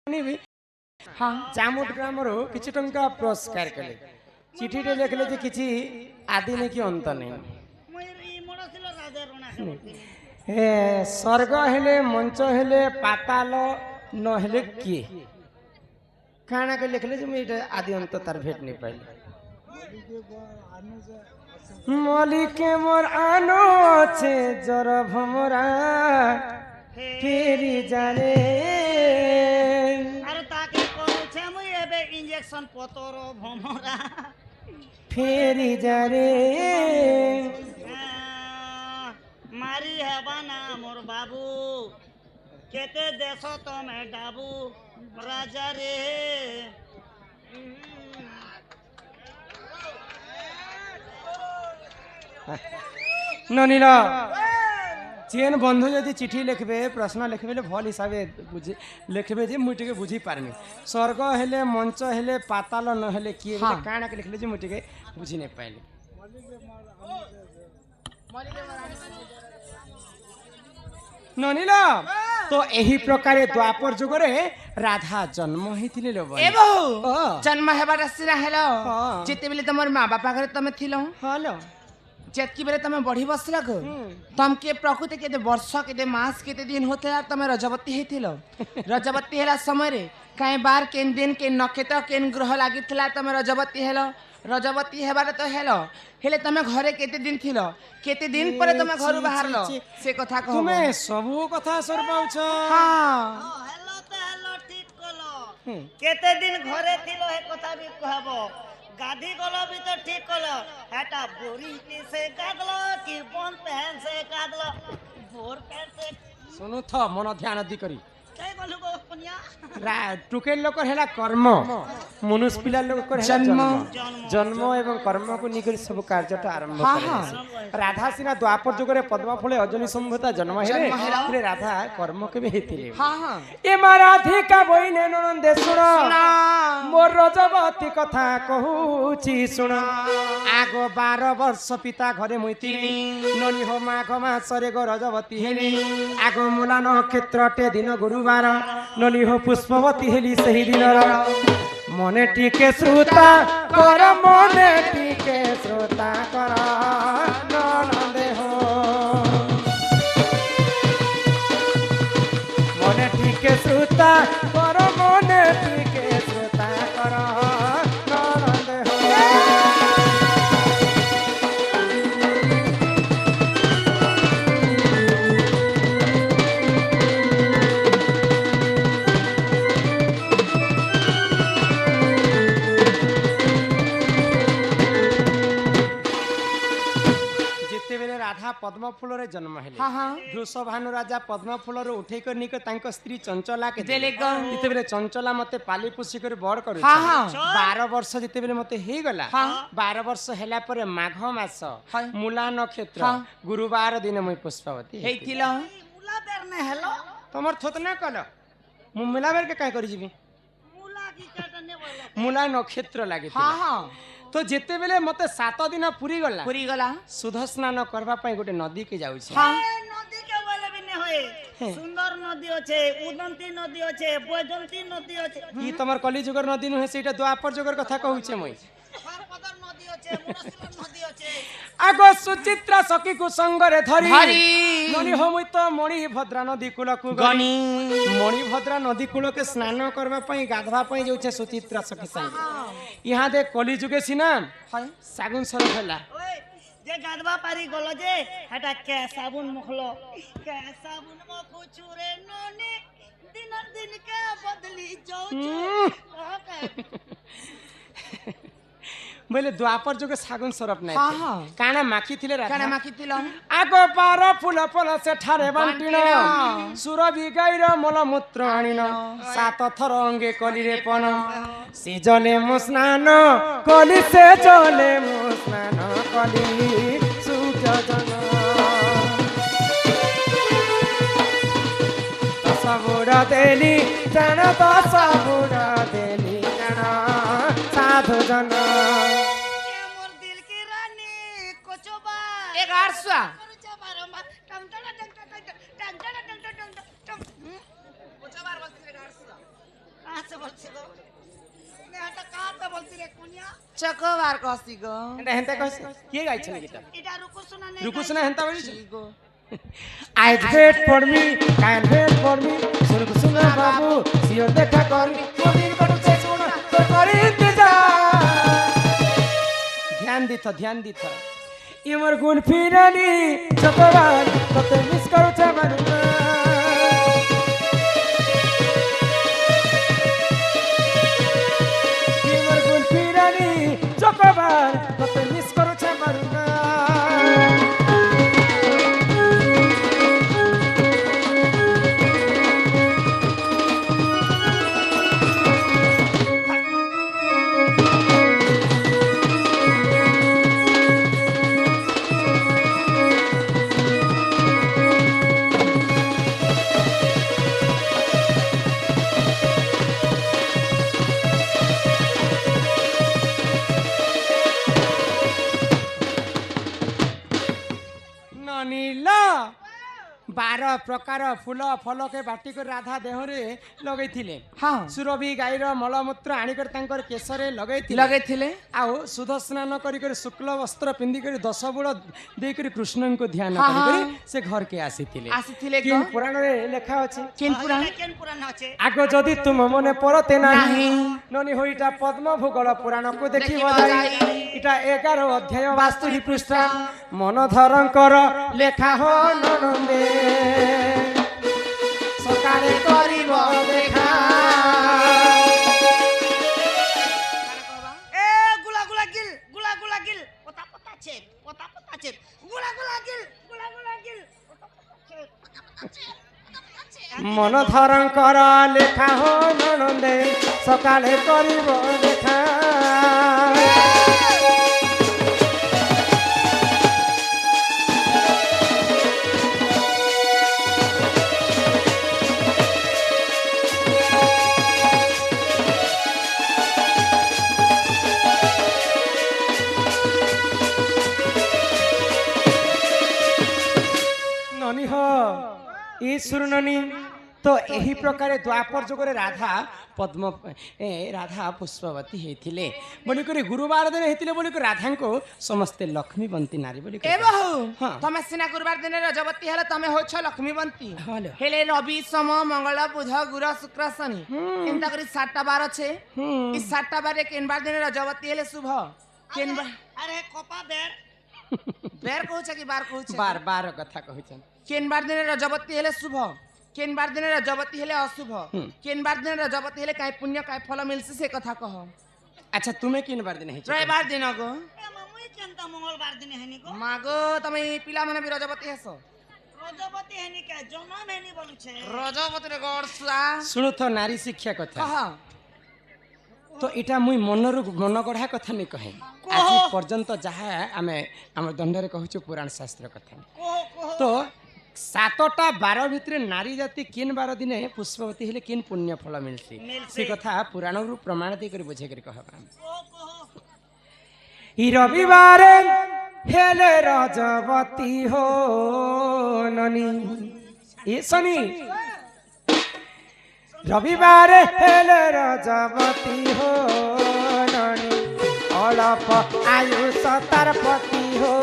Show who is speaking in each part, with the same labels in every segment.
Speaker 1: चामुट grammar किसी टंका पुरस्कार कले चिठी लिखले जे किसी आदि नहीं कि अंत नहीं स्वर्ग हेले मंच हेले पाताल न हेले किए काना के लिखले जे मुझे आदि अंत तार भेट नहीं पाइल मलिक मोर आनो छे जर भमरा फेरी जाने
Speaker 2: इंजेक्शन पतरो भमरा
Speaker 1: फेरी जाने
Speaker 2: मारी हेबाना मोर बाबू केते देश तमे डाबू राजा रे
Speaker 1: ननीला चेन बंधु यदि चिठी लिखबे प्रश्न लिखबे भल हिसाब से लिखबे जे मुई टिके बुझी पारमी स्वर्ग हेले मंच हेले पाताल न हेले किए काना के लिखले जे मुई टिके बुझी नहीं पाइले ननीला तो एही प्रकार द्वापर जुग रे राधा जन्म होइतिले लो
Speaker 3: ए बहु जन्म हेबा रसिना हेलो जेते बेले तमर मां बापा घरे तमे थिलो
Speaker 1: हालो
Speaker 3: जेतकी बेले तमे बढ़ी बसला को तम के प्रकृति के वर्ष के मास के दिन होते यार तमे रजवती हेथिलो रजवती हेला समय रे काई बार केन दिन के नक्षत्र केन ग्रह लागितला तमे रजवती हेलो रजवती हेबार तो हेलो हेले तमे घरे केते दिन थिलो केते दिन परे तमे घर बाहरलो से कथा कहो
Speaker 1: तुमे सबो कथा सर पाउछ
Speaker 3: हां
Speaker 2: हेलो तो हेलो ठीक कलो केते दिन घरे थिलो हे कथा भी कहबो गाधी गलो भी तो ठीक कलो हेटा बोरी से गादलो कि बन पहन से गादलो बोर पहन से
Speaker 1: सुनु थ मन ध्यान दी करी
Speaker 2: काय गलु गो पनिया
Speaker 1: टुकेल लोक हेला कर्म मनुष्य पिला लोक हेला जन्म जन्म एवं कर्म को निकर सब कार्यटा आरंभ करे राधा सिना द्वापर जुग रे पद्म फले अजनी संभता जन्म हेले राधा कर्म के हेतिले
Speaker 3: हां हां
Speaker 1: ए राधिका बहिने ननंदे सुन मोर रजवती कथा कहूची सुन आगो 12 वर्ष पिता घरे मुइतिली ननी हो माघ मास रे गो रजवती हेली आगो मूला नक्षत्रटे दिन गुरुवार ननी हो पुष्पवती हेली सही दिन मने टीके श्रोता कर मने टीके श्रोता कर ननंदे हो मने टीके श्रोता कर मने टीके श्रोता कर ननंदे हो राधा पद्म फूल रे जन्म हेले वृषभानु राजा पद्म फूल रे उठे कर निक तांको स्त्री चंचला के देले इते बेले चंचला मते पाली पोसी कर बड़ करू 12 वर्ष जिते बेले मते हे गला 12 वर्ष हेला परे माघ मास मूला नक्षत्र गुरुवार दिन मई पुष्पवती
Speaker 3: हेतिलो
Speaker 2: मूला बेर ने हेलो
Speaker 1: तमर थोत ना कल मु मूला बेर के काय करी जीवी
Speaker 2: मूला की काटा ने बोलो
Speaker 1: मूला नक्षत्र लागे तो जेते बेले मते 7 दिन पूरी गला सुध स्नान करबा पई गोटे नदी के जाउ छे
Speaker 2: नदी के बोले भी ने होए सुंदर नदी होछे उदंती नदी होछे बैजंती नदी होछे
Speaker 1: ई तमर कली जुगर नदी न है सेटा द्वापर जुगर कथा कहू छे मई
Speaker 2: हरपदर नदी होछे मुरसिला नदी होछे
Speaker 1: आगो सुचित्रा सखी को संग रे धरी ननी हो मुई तो मणि भद्रा नदी कूल को गनी मणि भद्रा नदी कूल के स्नान करबा पई गाधवा पई जाउ छे सुचित्रा सखी संग यहाँ दे कली जुगे सिना सागुन सर भेला
Speaker 2: जे गाधवा पारी गलो जे हटा के साबुन मुखलो के साबुन मखु छुरे ननी दिन दिन के बदली जाऊ
Speaker 1: मैले द्वापर जुगे सागुन सरप नै काना माखी थिले राधा
Speaker 3: काना माखी थिलो
Speaker 1: आगो 12 फूल फल से ठारे बांटिन सुरभि गैर मल मूत्र आनिन 7 थर अंगे कली रे पन से जले मो स्नान कली से जले मो स्नान कली सूर्य जन सबुरा देली जन तो सबुरा देली जन साधु जन
Speaker 2: मोर दिल की रानी कोचोबा
Speaker 3: 1100
Speaker 2: टम टम टम टम टम टम टम टम टम टम टम से बोलছি গো নেহাটা কাহাতে বলছি রে কুনিয়া
Speaker 3: চকোবার কসি গো
Speaker 1: এটা হেনতে কইছে কে গাইছে না গীতা
Speaker 2: এটা রুকু শোনা নে
Speaker 1: রুকুস না হেনতা বলিছে
Speaker 3: গো
Speaker 1: I wait for me can't wait for me শুন বাবু সিও দেখা করবি কোদিন করছে শুন তোর করে ইন্তজার ধ্যান দিত ইমর গুণ ফিরানি যতবার তত মিস করছে বারবার ইমর গুণ ফিরানি যতবার তত মিস করছে বারবার नीला 12 प्रकार फूल फल के बाटी कर राधा देहरे लगैथिले
Speaker 3: हाँ
Speaker 1: सुरभि गाईर मलमूत्र आनिकर तांकर केसरे लगैथिले
Speaker 3: लगैथिले
Speaker 1: आउ सुध स्नान करी कर शुक्ल वस्त्र पिंदी कर 10 बुड़ दे कर कृष्ण को ध्यान
Speaker 3: हाँ,
Speaker 1: करी
Speaker 3: हाँ।
Speaker 1: कर से घर के आसीथिले
Speaker 3: आसीथिले
Speaker 1: किन पुराण रे लेखा अछि
Speaker 3: किन पुराण
Speaker 2: কেন পুরাণ আছে
Speaker 1: आगो जदि तुम मने परते नाही
Speaker 3: नाही।
Speaker 1: ननी होइटा पद्म भूगोल पुराण को देखिब
Speaker 3: देखिब
Speaker 1: जाई
Speaker 3: जाई।
Speaker 1: इटा 11 अध्याय 72 पृष्ठ मनधरंकर लेखा हो ननंदे सकाळे करिब देखा
Speaker 2: এ গুলা গুলা গিল পতা পতা চেত গুলা গুলা গিল পতা পতা চেত
Speaker 1: मनधरंकर लेखा हो ननंदे सकाळे करिब देखा ननी हो ईश्वर ननी तो यही प्रकार द्वापर जुगरे राधा पद्म राधा पुष्पवती होते बोलिक गुरुवार दिन होते बोलिक राधा को समस्ते लक्ष्मीवंती नारी बोली
Speaker 3: ए बहु
Speaker 1: हाँ।
Speaker 3: तमे सिना गुरुवार दिन रजवती हेले तमे होछ लक्ष्मीवंती
Speaker 1: हाँ लो।
Speaker 3: हेले रवि सोम मंगल बुध गुरु शुक्र शनि एंता करी 7टा बार छे ई 7टा बार केन बार दिन रजवती हेले शुभ केन बार
Speaker 2: আরে কপা বের
Speaker 3: बेर कहूछ कि बार कहूछ
Speaker 1: बार बार कथा कहछन
Speaker 3: केन बार दिन रजवती हेले शुभ केन बार दिन रजवती हेले अशुभ केन बार दिन रजवती हेले काय पुण्य काय फल मिलसी से कथा कह
Speaker 1: अच्छा तुम्हें किन बार दिन है
Speaker 3: रविवार दिन गो
Speaker 2: এ মামুই কেনতা মঙ্গলবার দিনে হেনি গো
Speaker 3: मागो तमे पिला माने भी रजवती हेसो
Speaker 2: রজবতী হেনি কে জনম হেনি বলছে
Speaker 3: रजवती रे गड़सुआ
Speaker 1: सुनो तो नारी शिक्षा कथा
Speaker 3: कह
Speaker 1: तो इटा मुई मनरु मन गढ़ा कथा नहीं कहे आज पर्यंत जहाँ आमे हमर दंडरे कहूछु पुराण शास्त्र कथा
Speaker 2: কোহ কোহ
Speaker 1: तो 7टा 12 भितर नारी जाति किन 12 दिने पुष्पवती हेले किन पुण्य फल मिलसी
Speaker 2: मिलसी।
Speaker 1: से कथा पुराण रु प्रमाण दे कर बुझे कर कहबा
Speaker 2: কোহ কোহ
Speaker 1: ई रविवार हेले रजवती हो ननी ए शनि रविवार हेले रजवती हो ननी अलप आयुष तार पति हो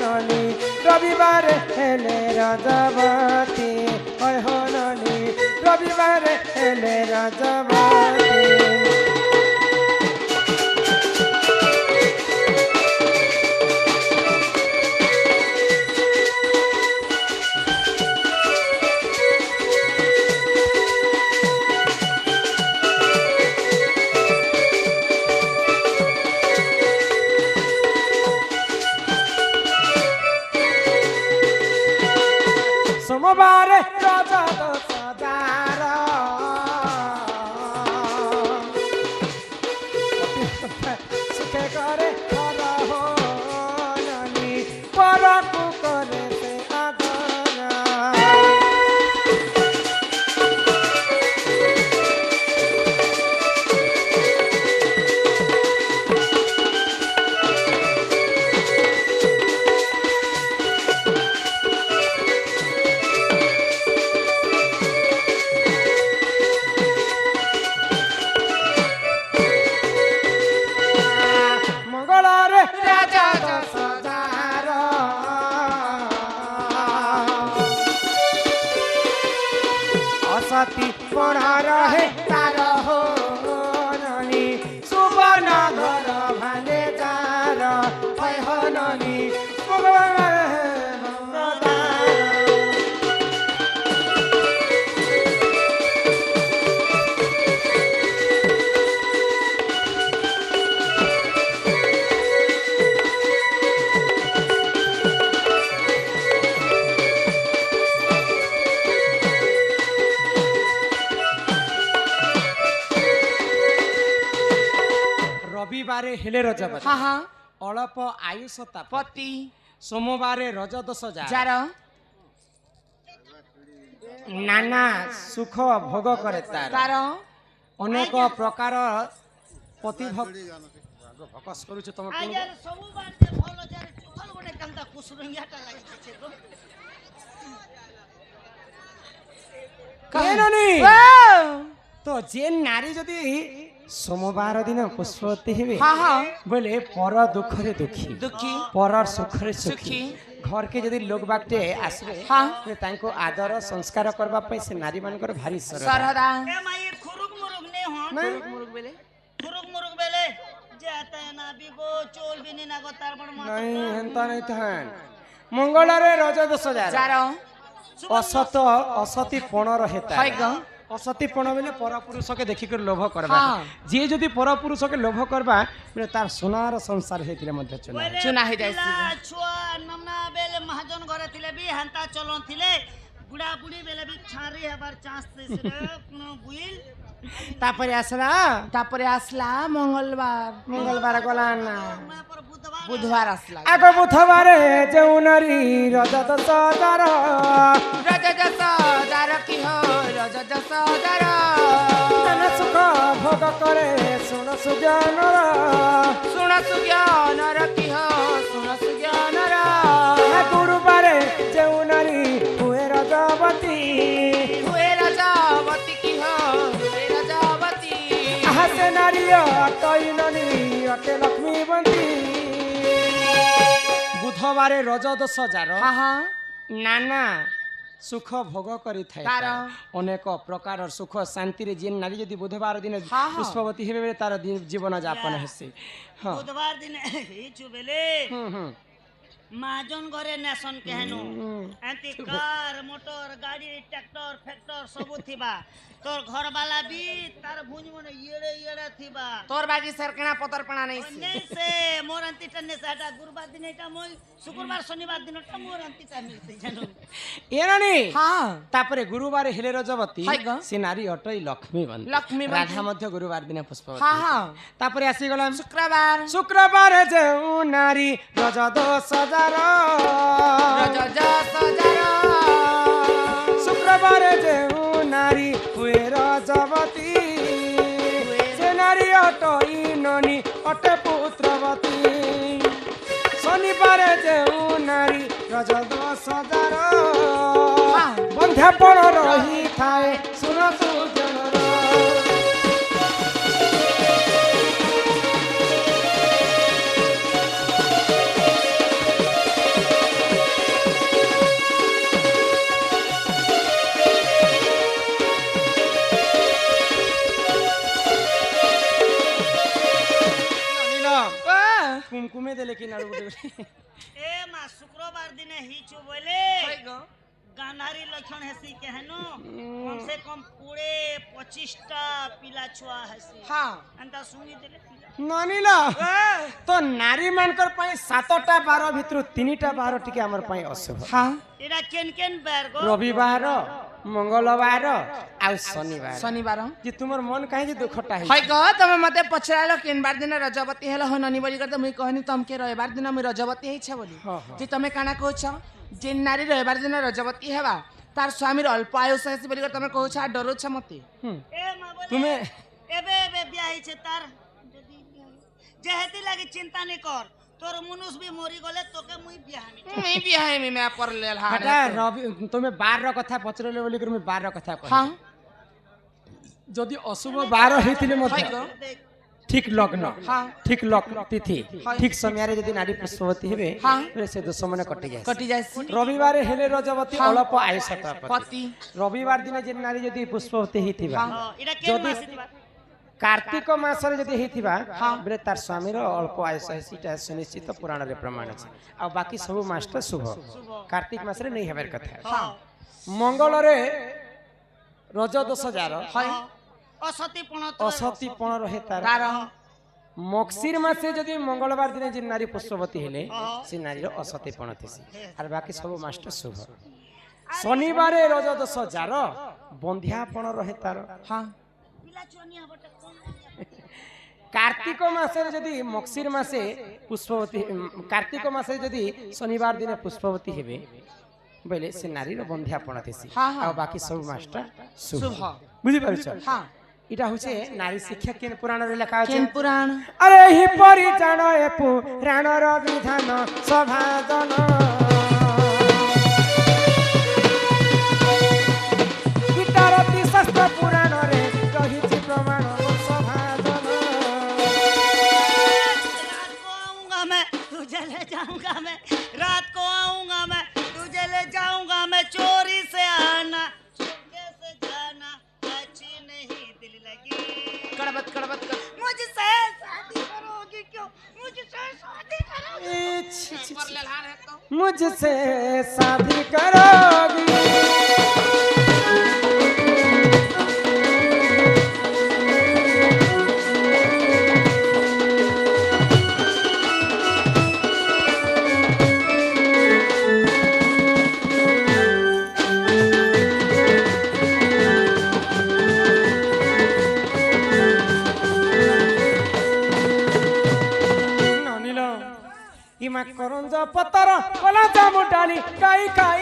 Speaker 1: ननी रविवार हेले रजवती हो ननी रविवार हेले रजवती सोमवार रजत सदार रहे तार हो ननी सुबर्ण घर भांगे तार भय हो ननी रविवारे हेले रजपति
Speaker 3: हाँ हाँ
Speaker 1: अल्प आयुष ताप
Speaker 3: पति
Speaker 1: सोमवारे रज दोष
Speaker 3: जार
Speaker 1: नाना सुख भोग करे तार
Speaker 3: तार
Speaker 1: अनेक प्रकार पति भकस करूछ तुम
Speaker 2: আজ সবু বাড়তে ভালো যারে চোখল গনে কান্দা কুসুরঙ্গিয়াটা লাগিছে গো
Speaker 1: तो जे नारी जदि सोमवार दिन पुष्पवती हेबे
Speaker 3: हाँ हाँ
Speaker 1: बोले पर दुखरे दुखी
Speaker 3: दुखी
Speaker 1: पर सुखरे सुखी
Speaker 3: सुखी
Speaker 1: घर के जदि लोग बाटे आसबे
Speaker 3: हाँ
Speaker 1: तांको आदर संस्कार करबा पई से नारी मानकर भारी सरदा
Speaker 3: सरहदा
Speaker 2: এ মাই খুরুক মুরুক নে হন
Speaker 3: मुरुग बेले
Speaker 2: খুরুক মুরুক বেলে যেতে না বিগো চল বিনি না গো তার বড় মা
Speaker 1: नहीं हंता नहीं थान मंगलरे रज दोष जार
Speaker 3: जार
Speaker 1: असत असती पण रहेता
Speaker 3: है ग
Speaker 1: असती पण बेले पर पुरुष के देखि कर लोभ करबा
Speaker 3: हाँ।
Speaker 1: जे जदि पर पुरुष के लोभ करबा बोले तार सोनार संसार हेतिले मध्य चुना
Speaker 3: चुना है जाइसी
Speaker 2: ପିଲା ଛୁଆ ନମନା ବେଲେ ମହାଜନ ଘରେ ଥିଲେ ବି ହେନ୍ତା ଚଲନ ଥିଲେ ବୁଢା ବୁଢୀ ବେଲେ ବି ଛାରି ହେବାର ଚାନ୍ସ ଥିସରେ ବୁଇଲ
Speaker 1: तापरे आसला
Speaker 3: तापरे आसला मंगलवार
Speaker 1: मंगलवार गला ना
Speaker 2: मैं पर बुधवार
Speaker 3: बुधवार आसला
Speaker 1: आगो बुधवारे जेउ नारी रज दोष जार
Speaker 3: रज जस जार की हो रज जस जार
Speaker 1: तन सुख भोग करे सुन सुज्ञान
Speaker 3: सुन सुज्ञान रखी हो सुन सुज्ञान
Speaker 1: गुरुवारे जेउ नारी हुए रजवती
Speaker 3: हुए रजावती की हो हुए रजावती
Speaker 1: हसे नारी अटई ननी अटे लक्ष्मीवंती बुधवारे रज दोष जार
Speaker 3: हाँ हाँ
Speaker 1: नाना सुख भोग करी थाए
Speaker 3: तार
Speaker 1: अनेक प्रकार सुख शांति रे जेन नारी जदि बुधवार दिन
Speaker 3: हाँ, हाँ।
Speaker 1: पुष्पवती हेबे बेले तार जीवन यापन हेसे हां
Speaker 2: बुधवार दिन हिचु बेले महाजन घरे नेसन केहनु एंती कार मोटर गाड़ी ट्रैक्टर फैक्टर सबु थिबा तोर घर वाला भी तार भुंज मने येड़े येड़े थिबा
Speaker 3: तोर बागी सरकना पतरपणा नहीं से
Speaker 2: नहीं से मोर अंती टन्ने से हटा गुरुवार दिन एटा मोय शुक्रवार शनिवार दिन टा मोर अंती टा मिलते जानो
Speaker 1: एरानी
Speaker 3: हाँ
Speaker 1: तापरे गुरुवार हेले रजवती
Speaker 3: हाय ग।
Speaker 1: से नारी अटई लक्ष्मीवंती
Speaker 3: लक्ष्मीवंती।
Speaker 1: राधा मध्य गुरुवार दिन पुष्पवती
Speaker 3: हाँ हाँ
Speaker 1: तापरे आसी गलाम
Speaker 3: शुक्रवार
Speaker 1: शुक्रवार जेउ नारी रज दोष जार
Speaker 3: रज जस जार
Speaker 1: शुक्रवार जेउ नारी हुए रजवती से नारी अटई ननी अटे पुत्रवती शनिवार जेउ नारी रज दोष जार बंध्यापन रही थाए सुन सुजनर कुमकुमे देले कि नाडू गुटे
Speaker 2: ए मा शुक्रवार दिन हिचु बोले गांधारी लक्षण हेसी केहनु कम से कम 20-25 टा पिला छुआ हेसी
Speaker 3: हाँ
Speaker 2: अंता सुनी देले
Speaker 1: नानीला तो नारी मानकर पई 7टा 12 भितरु 3टा 12 टिके हमर पई अशुभ
Speaker 3: हाँ
Speaker 2: एरा केन केन बेर गो
Speaker 1: रविवार मंगलवार आ शनिवार
Speaker 3: शनिवार
Speaker 1: जे तुमर मन काहे जे दुखटा है
Speaker 3: है ग तमे मते पछरालो केन बार दिन रजवती हेला हो ननी बोली करते मुई कहनी तम के रविवार दिन मुई रजवती है छ बोली
Speaker 1: हाँ, हाँ।
Speaker 3: जे तमे काना कहछ जे नारी रविवार दिन रजवती हेबा तार स्वामी अल्प आयुष है बोली कर तमे कहछ आ डरो छ मते
Speaker 2: ए मा बोले
Speaker 1: तुम्हें
Speaker 2: एबे एबे ब्याही छे तार जदी जेहेती लागी चिंता नहीं कर तोर मनुष्य भी मरी गले तोके मुई बियाहनी
Speaker 3: नहीं भी है मैं पर लेल
Speaker 1: हटा
Speaker 3: हां
Speaker 1: रवि तुमे 12 कथा पचरले बोली कर मैं 12 कथा कह
Speaker 3: हां
Speaker 1: जदि अशुभ 12 हेतिले
Speaker 3: है
Speaker 1: मते
Speaker 3: ग
Speaker 2: देख
Speaker 1: ঠিক লগ্ন
Speaker 3: हाँ
Speaker 1: ঠিক লগ্ন তিথি
Speaker 3: হয়।
Speaker 1: ঠিক সময় যদি নারী পুষ্পবতী হবে
Speaker 3: हाँ
Speaker 1: বলে সে দোষ মনে কটি যায়
Speaker 3: कटि जासी
Speaker 1: রবিবারে হেলে রজবতী
Speaker 3: হ্যাঁ।
Speaker 1: অল্প আয়ুষ তার
Speaker 3: पति
Speaker 1: রবিবার দিনে যে নারী যদি পুষ্পবতী হইতিবা
Speaker 3: হ্যাঁ।
Speaker 2: এটা কেন
Speaker 1: যদি
Speaker 2: মাসি দিবা
Speaker 1: কার্তিক মাসরে যদি হইতিবা
Speaker 3: হ্যাঁ।
Speaker 1: বলে তার স্বামীর অল্প আয়ুষ আছে এটা সুনিশ্চিত পুরাণরে প্রমাণ আছে আর বাকি সব মাসটা শুভ কার্তিক মাসরে নেই হবার কথা
Speaker 3: हाँ
Speaker 1: মঙ্গলরে রজ দোষ যার
Speaker 3: হয়
Speaker 2: অসতি পণ
Speaker 1: অসতী পণ রহে তার
Speaker 3: तार
Speaker 1: মকসির মাসে যদি মঙ্গলবার দিনে যে নারী পুষ্পবতী হলে সে নারীর অসতী পণ থেসি আর বাকি সব মাসটা শুভ শনিবারে রজ দোষ যার বন্ধ্যাপণ রহে তার
Speaker 3: हाँ
Speaker 2: পিলা চনিয়া বটে কোন
Speaker 1: কার্তিক মাসে যদি মকসির মাসে পুষ্পবতী কার্তিক মাসে যদি শনিবার দিনে পুষ্পবতী হবে বলে সে নারীর বন্ধ্যাপণ থেসি
Speaker 3: হ্যাঁ, হ্যাঁ।
Speaker 1: আর বাকি সব মাসটা শুভ
Speaker 3: শুভ।
Speaker 1: বুঝিপারছ
Speaker 3: हाँ
Speaker 1: এটা হচ্ছে নারী শিক্ষা কেন পুরাণরে লেখা আছে
Speaker 3: केन पुराण
Speaker 1: আরে হি পরিজান এ পুরাণর বিধান সভাজন গীতার অতি শাস্ত্র পুরাণরে রহিছি প্রমাণ সভাজন
Speaker 2: रात को आऊंगा मैं तुझे ले जाऊंगा मैं रात को आऊंगा मैं तुझे ले जाऊंगा मैं चोरी से आना चुपके से जाना अच्छी नहीं दिल लगी
Speaker 3: कड़बत कड़बत कर
Speaker 2: मुझसे शादी करोगी क्यों मुझसे शादी करोगी
Speaker 3: पर ललहार है तो
Speaker 1: मुझसे शादी करोगी ননিল ইমা করঞ্জ পতর কলা জামু ডালি কাই কাই